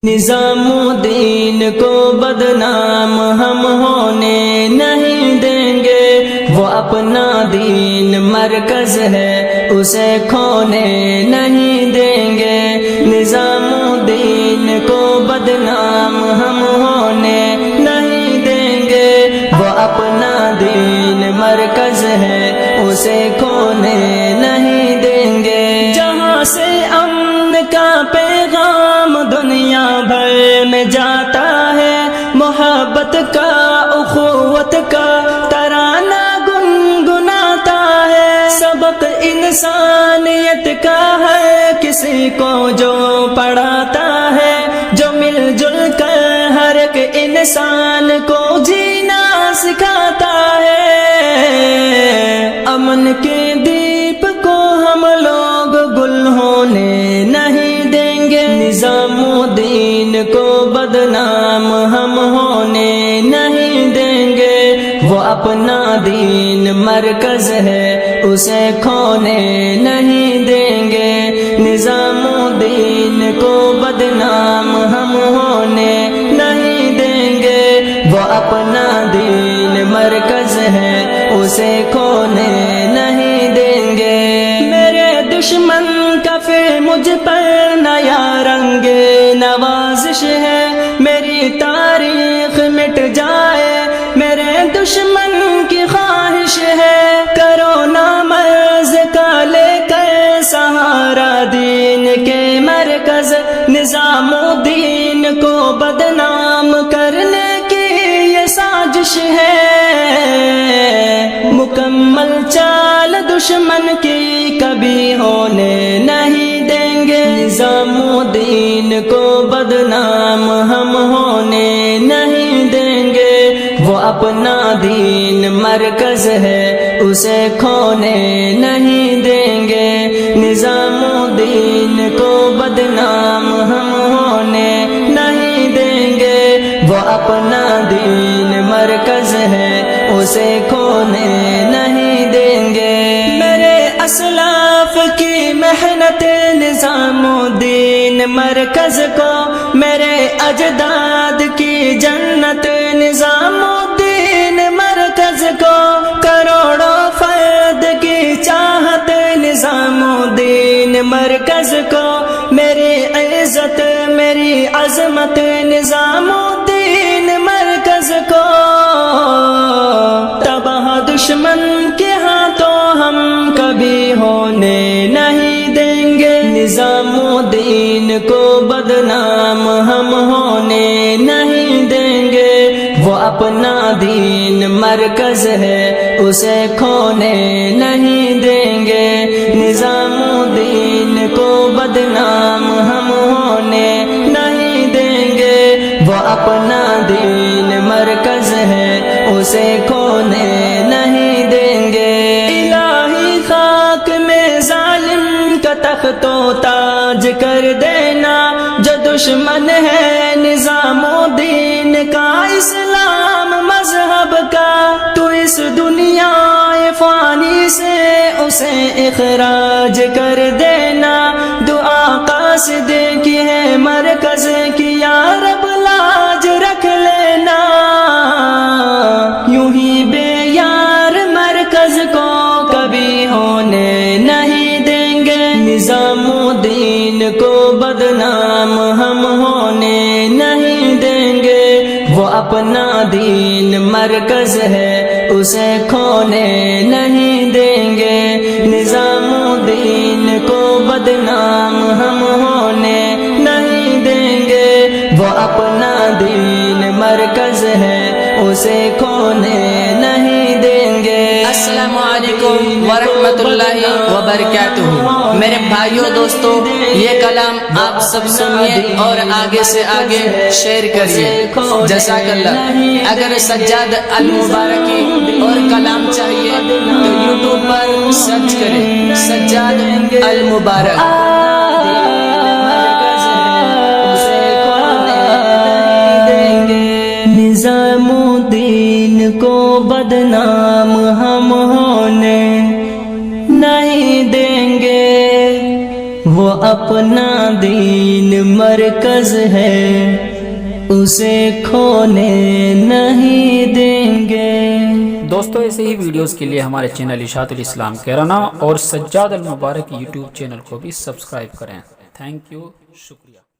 نظام الدین کو بدنام ہم ہونے نہیں دیں گے، وہ اپنا دین مرکز ہے اسے کھونے نہیں دیں گے۔ نظام الدین کو بدنام ہم ہونے نہیں دیں گے، وہ اپنا دین مرکز ہے اسے کھونے نہیں دیں گے۔ جہاں سے امن کا پیغام دنیا بھر میں جاتا ہے، محبت کا اخوت کا ترانہ گنگناتا ہے۔ سبق انسانیت کا ہے کسی کو جو پڑھاتا ہے، جو مل جل کر ہر ایک انسان کو جینا سکھاتا ہے۔ امن کے دیپ کو ہم لوگ گل ہونے نہیں دیں گے، نظام الدین کو بدنام ہم ہونے نہیں دیں گے۔ وہ اپنا دین مرکز ہے اسے کھونے نہیں دیں گے۔ نظام الدین کو بدنام ہم ہونے نہیں دیں گے، وہ اپنا دین مرکز ہے اسے کھونے نہیں دیں گے۔ میرے دشمن کا پھر مجھ پر نیا رنگ نوازش ہے، میری تاریخ مٹ جائے میرے دشمن کی خواہش ہے۔ کرونا مرض کا لے کر سہارا دین کے مرکز، نظام الدین کو بدنام کرنے کی یہ سازش ہے۔ مکمل چال دشمن کی کبھی ہونے نہیں دیں گے، نظام الدین کو بدنام ہم ہونے نہیں دیں گے۔ وہ اپنا دین مرکز ہے اسے کھونے نہیں دیں گے، نظام الدین کو بدنام ہم ہونے نہیں دیں گے۔ وہ اپنا دین مرکز ہے اسے کھونے نہیں دیں گے۔ میرے اسلاف کی محنت نظام الدین مرکز کو، میرے اجداد کی جنت نظام الدین مرکز کو، کروڑوں فرد کی چاہت نظام الدین مرکز کو، میری عزت میری عظمت نظام الدین مرکز کو۔ تباہ دشمن کے ہاتھوں ہم کبھی ہونے نہیں دیں گے، نظام الدین کو بدنام ہم ہونے نہیں دیں گے۔ وہ اپنا دین مرکز ہے اسے کھونے نہیں دیں گے، نظام الدین کو بدنام ہم ہونے نہیں دیں گے۔ وہ اپنا دین مرکز ہے اسے کھونے نہیں دیں گے۔ الہی خاک میں ظالم کا تخت و تاج کر دینا، جو دشمن ہے نظام الدین کا اسلام مذہب کا، تو اس دنیا فانی سے اسے اخراج کر دینا۔ دعا قاصد کی ہے مرکز کی، یا رب لاج رکھ لینا۔ یوں ہی بے یار مرکز کو کبھی ہونے نہیں دیں گے، نظام الدین کو بدنام ہم ہونے نہیں دیں گے۔ وہ اپنا دین مرکز ہے اسے کھونے نہیں دیں گے، نظام الدین کو بدنام ہم ہونے نہیں دیں گے۔ وہ اپنا دین مرکز ہے اسے کھونے نہیں دیں گے۔ السلام علیکم ورحمۃ اللہ وبرکاتہ۔ میرے بھائیوں دوستو، یہ کلام آپ سب سنیے اور آگے سے آگے شیئر کریے، جزاک اللہ۔ اگر سجاد المبارکی اور کلام چاہیے تو یوٹیوب پر سرچ کریں سجاد المبارک۔ نظام الدین کو بدنام ہم ہونے نہیں دیں گے، وہ اپنا دین مرکز ہے اسے کھونے نہیں دیں گے۔ دوستو ایسے ہی ویڈیوز کے لیے ہمارے چینل اشاعت الاسلام کیرانا اور سجاد المبارک یوٹیوب چینل کو بھی سبسکرائب کریں۔ تھینک یو، شکریہ۔